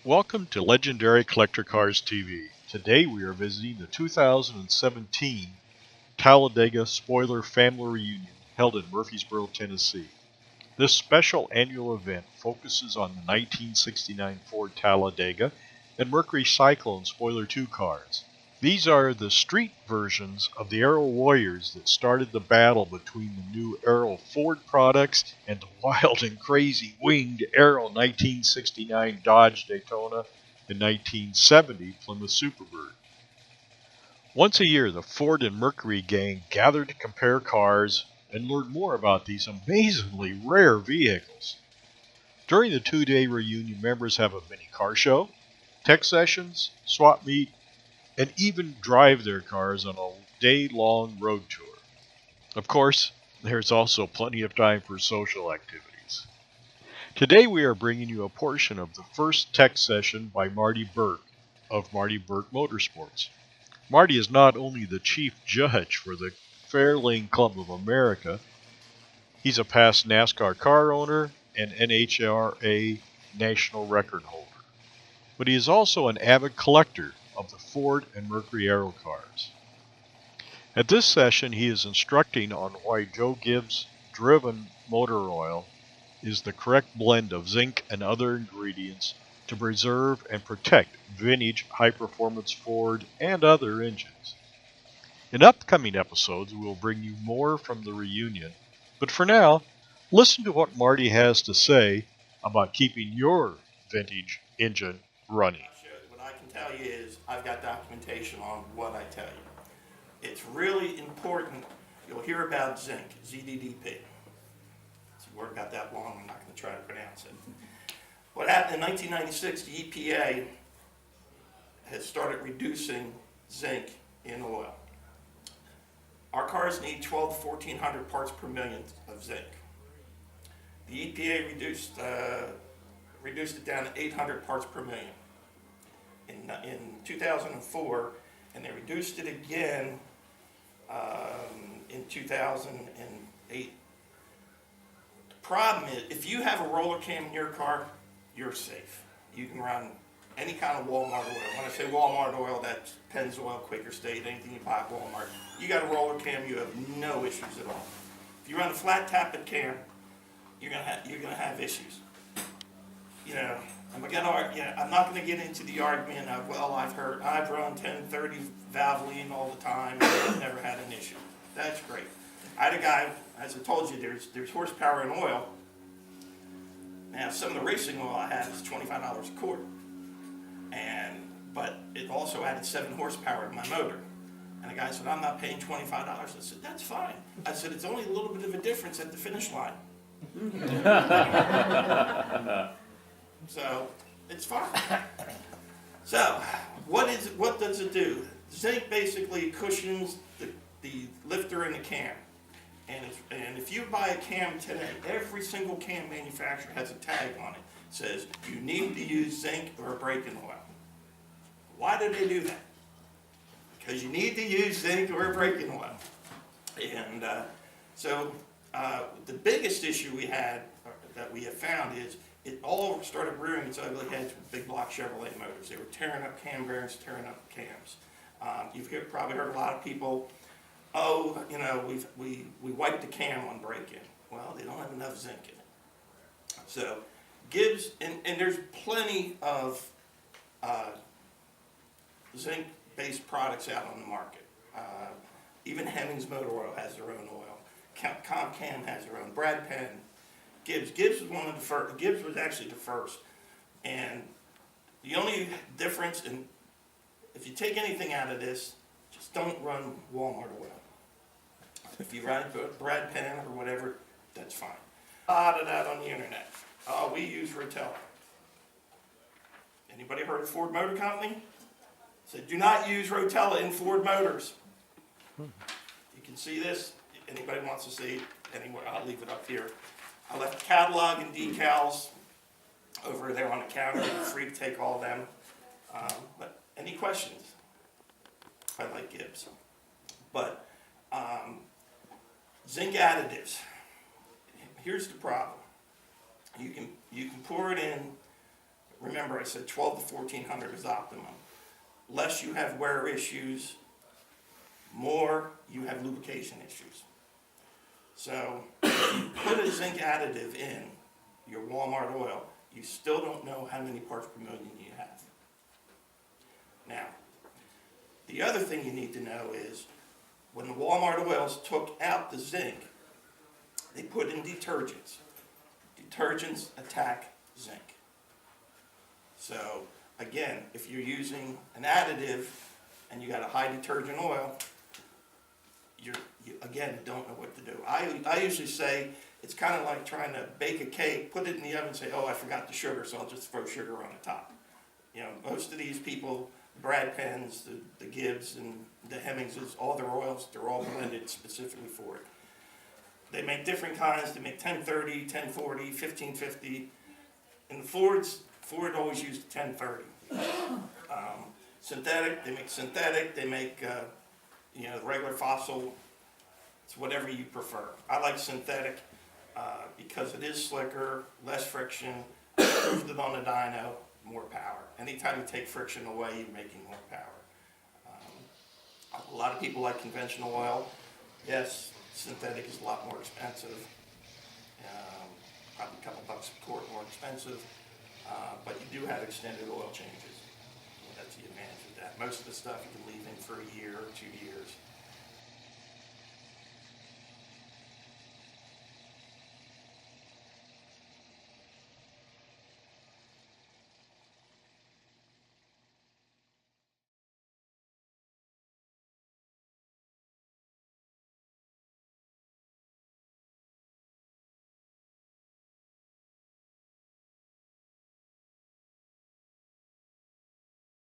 Welcome to Legendary Collector Cars TV. Today we are visiting the 2017 Talladega Spoiler Family Reunion held in Murfreesboro, Tennessee. This special annual event focuses on the 1969 Ford Talladega and Mercury Cyclone Spoiler 2 cars. These are the street versions of the Aero Warriors that started the battle between the new Aero Ford products and the wild and crazy winged Aero 1969 Dodge Daytona and 1970 Plymouth Superbird. Once a year, the Ford and Mercury gang gather to compare cars and learn more about these amazingly rare vehicles. During the two-day reunion, members have a mini car show, tech sessions, swap meet, and even drive their cars on a day-long road tour. Of course, there's also plenty of time for social activities. Today we are bringing you a portion of the first tech session by Marty Burke of Marty Burke Motorsports. Marty is not only the chief judge for the Fairlane Club of America, he's a past NASCAR car owner and NHRA national record holder, but he is also an avid collector of the Ford and Mercury Aero cars. At this session, he is instructing on why Joe Gibbs driven motor oil is the correct blend of zinc and other ingredients to preserve and protect vintage high-performance Ford and other engines. In upcoming episodes, we will bring you more from the reunion, but for now, listen to what Marty has to say about keeping your vintage engine running. What I can tell you is I've got documentation on what I tell you. It's really important. You'll hear about zinc, ZDDP. It's a word got that long, I'm not going to try to pronounce it. What happened in 1996, the EPA has started reducing zinc in oil. Our cars need 1,200 to 1,400 parts per million of zinc. The EPA reduced it down to 800 parts per million in 2004, and they reduced it again in 2008. The problem is, if you have a roller cam in your car, you're safe. You can run any kind of Walmart oil. When I say Walmart oil, that's Pennzoil, Quaker State, anything you buy at Walmart. You got a roller cam, you have no issues at all. If you run a flat tappet cam, you're gonna have issues. You know, I'm not going to get into the argument of, well, I've run 1030 Valvoline all the time and I've never had an issue. That's great. I had a guy, as I told you, there's horsepower in oil. Now, some of the racing oil I have is $25 a quart. But it also added 7 horsepower to my motor. And the guy said, I'm not paying $25. I said, that's fine. I said, it's only a little bit of a difference at the finish line. So it's fine. So what does it do? Zinc basically cushions the lifter and the cam. And if you buy a cam today, every single cam manufacturer has a tag on it. It says you need to use zinc or braking oil. Why do they do that? Because you need to use zinc or braking oil. And so the biggest issue that we have found is it all started rearing its ugly heads with big block Chevrolet motors. They were tearing up cam bearings, tearing up cams. You've probably heard a lot of people, we wiped the cam on break-in. Well, they don't have enough zinc in it. So Gibbs, and there's plenty of zinc-based products out on the market. Even Hemmings Motor Oil has their own oil. Comcam has their own. Brad Penn. Gibbs was one of the first. Gibbs was actually the first. And the only difference, if you take anything out of this, just don't run Walmart oil. If you run Brad Penn or whatever, that's fine. A lot of that on the internet. Oh, we use Rotella. Anybody heard of Ford Motor Company? Said, do not use Rotella in Ford Motors. You can see this. Anybody wants to see it anywhere, I'll leave it up here. I left catalog and decals over there on the counter. You're free to take all of them. But any questions? I like Gibbs. But zinc additives. Here's the problem. You can pour it in remember I said 12 to 1400 is optimum. Less you have wear issues, more you have lubrication issues. So if you put a zinc additive in your Walmart oil, you still don't know how many parts per million you have. Now, the other thing you need to know is when the Walmart oils took out the zinc, they put in detergents. Detergents attack zinc. So again, if you're using an additive and you got a high detergent oil, you again don't know what to do. I usually say it's kind of like trying to bake a cake, put it in the oven and say, oh, I forgot the sugar, so I'll just throw sugar on the top. You know, most of these people, Brad Penns, the Gibbs, and the Hemmingses, all their oils, they're all blended specifically for it. They make different kinds. They make 1030, 1040, 1550. And the Ford always used 1030. Synthetic, they make you know, regular fossil. It's whatever you prefer. I like synthetic because it is slicker, less friction. I proved it on the dyno, more power. Anytime you take friction away, you're making more power. A lot of people like conventional oil. Yes, synthetic is a lot more expensive. Probably a couple bucks a quart more expensive. But you do have extended oil changes. That's the advantage of that. Most of the stuff you can leave in for a year or 2 years.